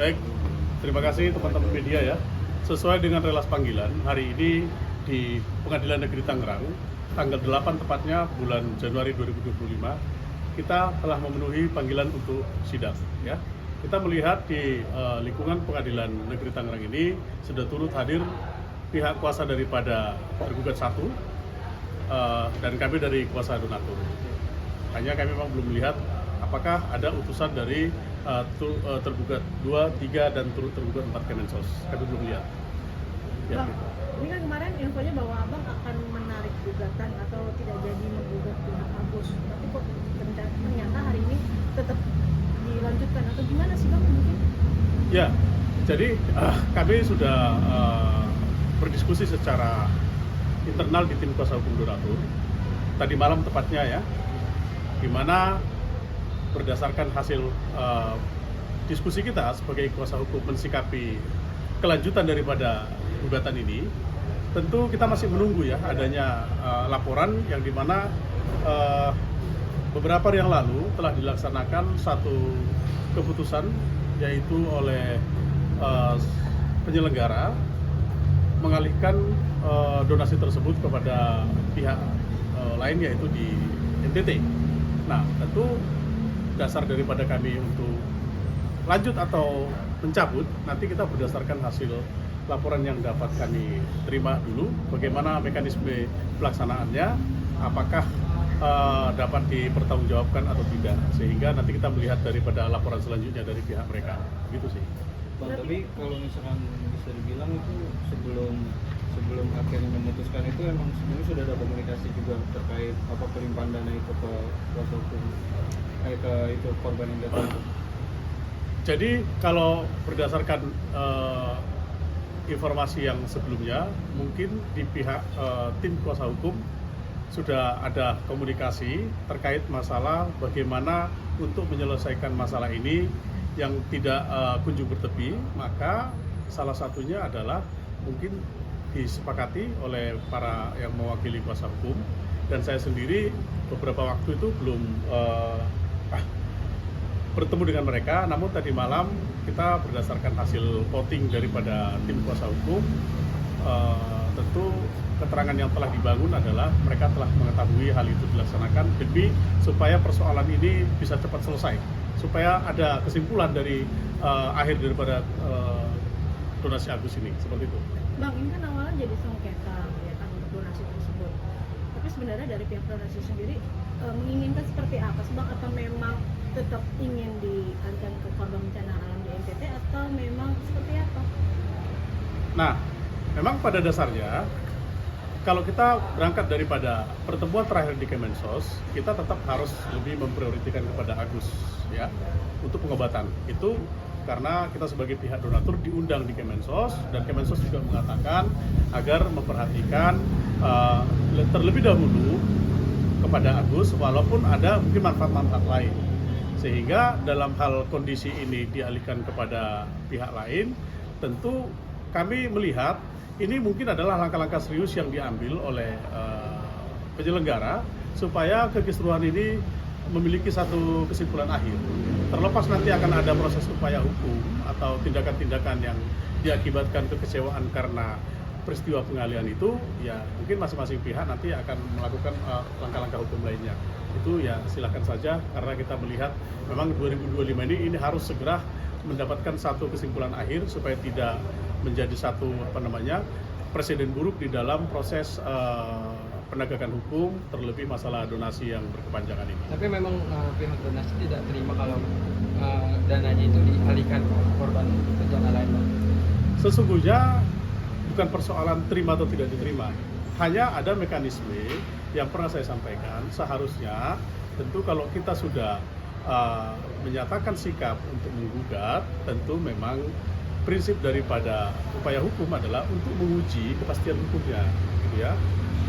Baik, terima kasih teman-teman media ya. Sesuai dengan relas panggilan, hari ini di Pengadilan Negeri Tangerang, tanggal 8 tepatnya bulan Januari 2025, kita telah memenuhi panggilan untuk sidang. Ya. Kita melihat di lingkungan Pengadilan Negeri Tangerang ini sudah turut hadir pihak kuasa daripada tergugat 1 dan kami dari kuasa donatur. Hanya kami memang belum melihat apakah ada utusan dari tergugat 2, 3, dan turut tergugat 4 Kemensos. Kami belum lihat. Ya, Bang, ini kan kemarin infonya bahwa Abang akan menarik gugatan atau tidak jadi menggugat pihak Agus. Tapi kok ternyata hari ini tetap dilanjutkan atau gimana sih Bang mungkin? Ya, jadi kami sudah berdiskusi secara internal di tim kuasa hukum donatur. Tadi malam tepatnya ya, di mana berdasarkan hasil diskusi kita sebagai kuasa hukum mensikapi kelanjutan daripada gugatan ini, tentu kita masih menunggu ya adanya laporan yang dimana beberapa hari yang lalu telah dilaksanakan satu keputusan yaitu oleh penyelenggara mengalihkan donasi tersebut kepada pihak lain yaitu di NTT. Nah, tentu dasar daripada kami untuk lanjut atau mencabut, nanti kita berdasarkan hasil laporan yang dapat kami terima dulu, bagaimana mekanisme pelaksanaannya, apakah dapat dipertanggungjawabkan atau tidak, sehingga nanti kita melihat daripada laporan selanjutnya dari pihak mereka, gitu sih. Bang, tapi kalau misalkan bisa dibilang itu sebelum akhirnya memutuskan itu emang sebenarnya sudah ada komunikasi juga terkait apa pelimpahan dana itu ke kuasa hukum ke itu korban yang datang. Jadi kalau berdasarkan informasi yang sebelumnya, mungkin di pihak tim kuasa hukum sudah ada komunikasi terkait masalah bagaimana untuk menyelesaikan masalah ini yang tidak kunjung bertepi, maka salah satunya adalah mungkin disepakati oleh para yang mewakili kuasa hukum dan saya sendiri beberapa waktu itu belum bertemu dengan mereka, namun tadi malam kita berdasarkan hasil voting daripada tim kuasa hukum, tentu keterangan yang telah dibangun adalah mereka telah mengetahui hal itu dilaksanakan demi supaya persoalan ini bisa cepat selesai, supaya ada kesimpulan dari akhir daripada donasi Agus ini, seperti itu. Bang, ini kan awalnya jadi sengketa ya kan untuk donasi tersebut. Tapi sebenarnya dari pihak donasi sendiri menginginkan seperti apa sih Bang? Atau memang tetap ingin dialihkan ke korban bencana alam di NTT atau memang seperti apa? Nah, memang pada dasarnya kalau kita berangkat daripada pertemuan terakhir di Kemensos, kita tetap harus lebih memprioritaskan kepada Agus ya untuk pengobatan. Itu karena kita sebagai pihak donatur diundang di Kemensos dan Kemensos juga mengatakan agar memperhatikan terlebih dahulu kepada Agus walaupun ada mungkin manfaat-manfaat lain. Sehingga dalam hal kondisi ini dialihkan kepada pihak lain, tentu kami melihat ini mungkin adalah langkah-langkah serius yang diambil oleh penyelenggara supaya kekisruhan ini memiliki satu kesimpulan akhir. Terlepas nanti akan ada proses upaya hukum atau tindakan-tindakan yang diakibatkan kekecewaan karena peristiwa pengalihan itu, ya mungkin masing-masing pihak nanti akan melakukan langkah-langkah hukum lainnya. Itu ya silakan saja, karena kita melihat memang 2025 ini harus segera mendapatkan satu kesimpulan akhir supaya tidak menjadi satu presiden buruk di dalam proses penegakan hukum, terlebih masalah donasi yang berkepanjangan ini. Tapi memang pihak donasi tidak terima kalau dananya itu dialihkan ke korban bencana lain, Bang. Sesungguhnya bukan persoalan terima atau tidak diterima, hanya ada mekanisme yang pernah saya sampaikan. Seharusnya tentu kalau kita sudah menyatakan sikap untuk menggugat, tentu memang prinsip daripada upaya hukum adalah untuk menguji kepastian hukumnya, gitu ya.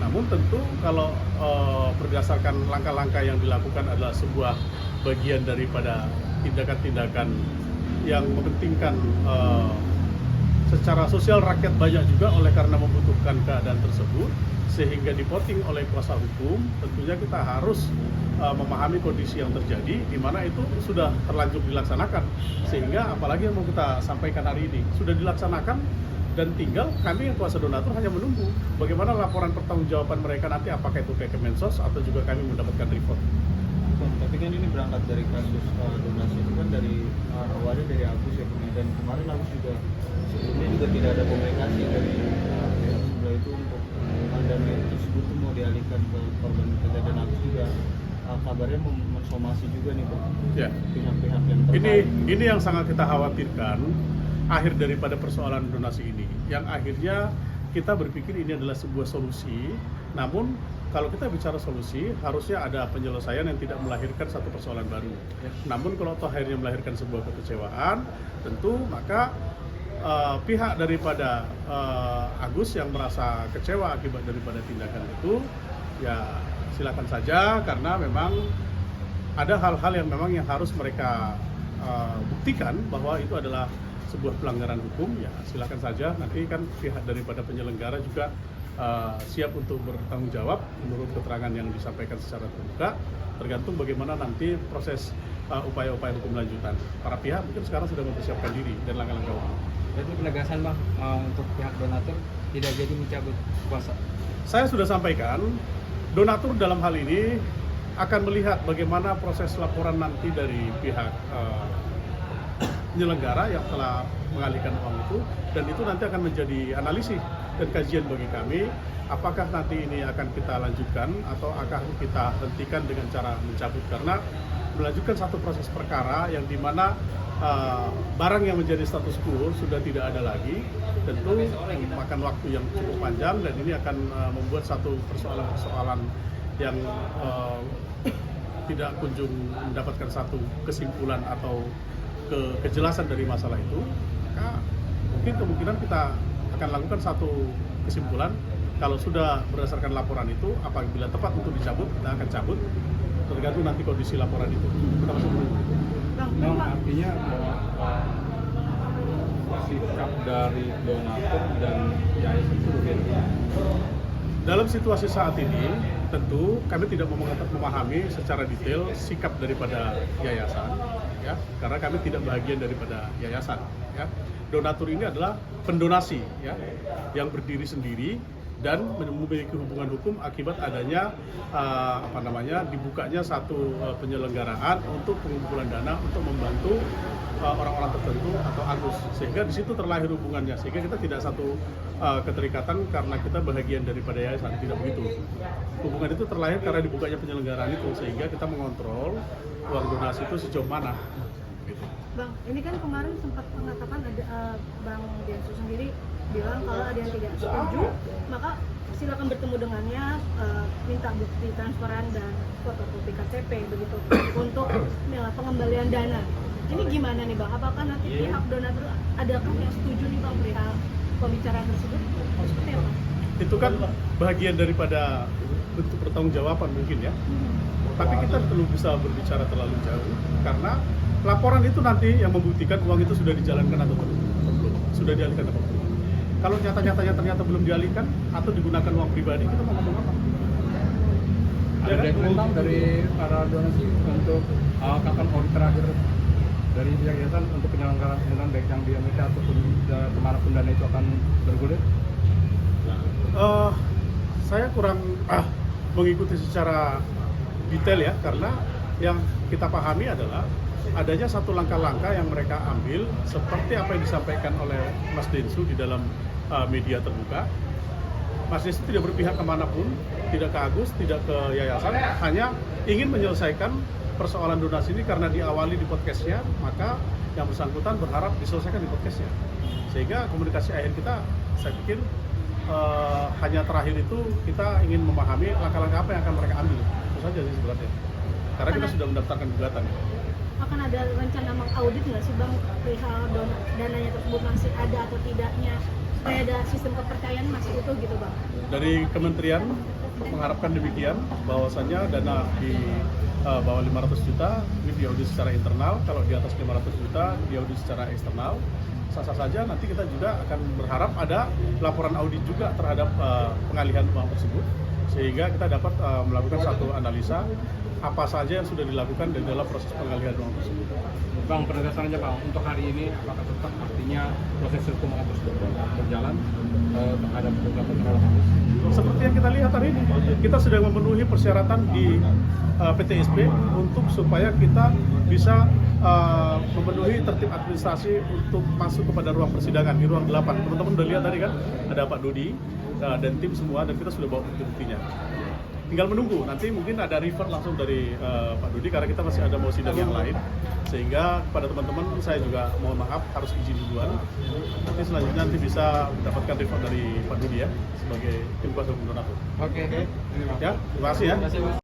Namun tentu kalau berdasarkan langkah-langkah yang dilakukan adalah sebuah bagian daripada tindakan-tindakan yang mementingkan secara sosial rakyat banyak juga oleh karena membutuhkan keadaan tersebut sehingga dipoting oleh kuasa hukum. Tentunya kita harus memahami kondisi yang terjadi di mana itu sudah terlanjur dilaksanakan, sehingga apalagi yang mau kita sampaikan hari ini sudah dilaksanakan dan tinggal kami yang kuasa donatur hanya menunggu bagaimana laporan pertanggungjawaban mereka nanti, apakah itu ke Kemensos atau juga kami mendapatkan report. Bang, tapi kan ini berangkat dari kasus donasi itu kan dari awalnya dari Agus ya Bang, dan kemarin Agus juga sebelumnya juga tidak ada komunikasi dari pihak sebelah itu untuk dana tersebut tuh mau dialihkan ke korban bencana, dan Agus juga kabarnya mensomasi juga nih Bang, Ya. pihak-pihak yang terkait. Ini yang sangat kita khawatirkan, akhir daripada persoalan donasi ini, yang akhirnya kita berpikir ini adalah sebuah solusi. Namun kalau kita bicara solusi, harusnya ada penyelesaian yang tidak melahirkan satu persoalan baru. Namun kalau toh akhirnya melahirkan sebuah kekecewaan, tentu maka pihak daripada Agus yang merasa kecewa akibat daripada tindakan itu, ya silakan saja, karena memang ada hal-hal yang memang yang harus mereka buktikan bahwa itu adalah sebuah pelanggaran hukum. Ya silakan saja, nanti kan pihak daripada penyelenggara juga siap untuk bertanggung jawab menurut keterangan yang disampaikan secara terbuka, tergantung bagaimana nanti proses upaya-upaya hukum lanjutan. Para pihak mungkin sekarang sudah mempersiapkan diri dan langkah-langkah hukum. Jadi penegasan Bang, untuk pihak donatur tidak jadi mencabut kuasa. Saya sudah sampaikan, donatur dalam hal ini akan melihat bagaimana proses laporan nanti dari pihak penyelenggara yang telah mengalihkan uang itu, dan itu nanti akan menjadi analisis dan kajian bagi kami, apakah nanti ini akan kita lanjutkan atau akan kita hentikan dengan cara mencabut, karena melanjutkan satu proses perkara yang dimana barang yang menjadi status quo sudah tidak ada lagi, tentu memakan waktu yang cukup panjang, dan ini akan membuat satu persoalan-persoalan yang tidak kunjung mendapatkan satu kesimpulan atau kejelasan dari masalah itu. Maka mungkin kemungkinan kita akan lakukan satu kesimpulan, kalau sudah berdasarkan laporan itu apabila tepat untuk dicabut, kita akan cabut, tergantung nanti kondisi laporan itu. Kita masih menunggu. Bang, artinya sikap dari donatur dan yayasan itu berbeda. Dalam situasi saat ini, tentu kami tidak memahami secara detail sikap daripada yayasan, ya, karena kami tidak bagian daripada yayasan. Ya. Donatur ini adalah pendonasi, ya, yang berdiri sendiri dan memiliki hubungan hukum akibat adanya dibukanya satu penyelenggaraan untuk pengumpulan dana untuk membantu orang-orang tertentu atau Agus, sehingga di situ terlahir hubungannya, sehingga kita tidak satu keterikatan karena kita bahagian daripada yayasan, tidak begitu. Hubungan itu terlahir karena dibukanya penyelenggaraan itu, sehingga kita mengontrol uang donasi itu sejauh mana. Gitu. Bang, ini kan kemarin sempat mengatakan ada Bang Densu sendiri bilang kalau ada yang tidak setuju, maka silakan bertemu dengannya, minta bukti transparan dan fotokopi KTP begitu untuk pengembalian dana. Ini gimana nih Bang? Apakah nanti pihak donatur adakah yang setuju nih Bang perihal pembicaraan tersebut? Seperti apa? Itu kan bagian daripada bentuk pertanggungjawaban mungkin ya. Tapi kita perlu bisa berbicara terlalu jauh, karena laporan itu nanti yang membuktikan uang itu sudah dijalankan atau belum, sudah dialihkan atau belum. Kalau nyata-nyatanya ternyata belum dialihkan atau digunakan uang pribadi, kita mau ngomong apa? Ada dokumen dari para donasi untuk kapan audit terakhir dari pihak yayasan untuk penyelenggaraan pembunuhan baik yang di Amerika ataupun kemanapun dana itu akan bergulir? Saya kurang mengikuti secara detail ya, karena yang kita pahami adalah adanya satu langkah-langkah yang mereka ambil seperti apa yang disampaikan oleh Mas Densu di dalam media terbuka. Mas Densu tidak berpihak kemanapun, tidak ke Agus, tidak ke yayasan, hanya ingin menyelesaikan persoalan donasi ini karena diawali di podcastnya, maka yang bersangkutan berharap diselesaikan di podcastnya. Sehingga komunikasi akhir kita, saya pikir hanya terakhir itu kita ingin memahami langkah-langkah apa yang akan mereka ambil. Itu saja sih sebenarnya. Karena kita sudah mendaftarkan gugatan. Akan ada rencana mengaudit nggak sih Bang perihal dananya tersebut masih ada atau tidaknya, supaya ada sistem kepercayaan masih utuh gitu Bang? Dari kementerian mengharapkan demikian, bahwasannya dana di bawah 500 juta ini diaudit secara internal, kalau di atas 500 juta diaudit secara eksternal, sah-sah saja. Nanti kita juga akan berharap ada laporan audit juga terhadap pengalihan uang tersebut, sehingga kita dapat melakukan satu analisa apa saja yang sudah dilakukan di dalam proses pengalihan uang tersebut. Bang, penegasannya Bang, untuk hari ini apakah tetap artinya proses hukum akan terus berjalan terhadap beberapa terhadap Agus? Seperti yang kita lihat hari ini, kita sudah memenuhi persyaratan di PTSP untuk supaya kita bisa memenuhi tertib administrasi untuk masuk kepada ruang persidangan di ruang 8. Teman-teman udah lihat tadi kan, ada Pak Dodi dan tim semua, dan kita sudah bawa bukti-buktinya. Tinggal menunggu, nanti mungkin ada refer langsung dari Pak Dodi karena kita masih ada mau sidang yang lain. Sehingga kepada teman-teman saya juga mohon maaf harus izin duluan. Nanti selanjutnya nanti bisa mendapatkan refer dari Pak Dodi ya sebagai tim kuasa hukum donatur. Oke. Ya, terima kasih ya.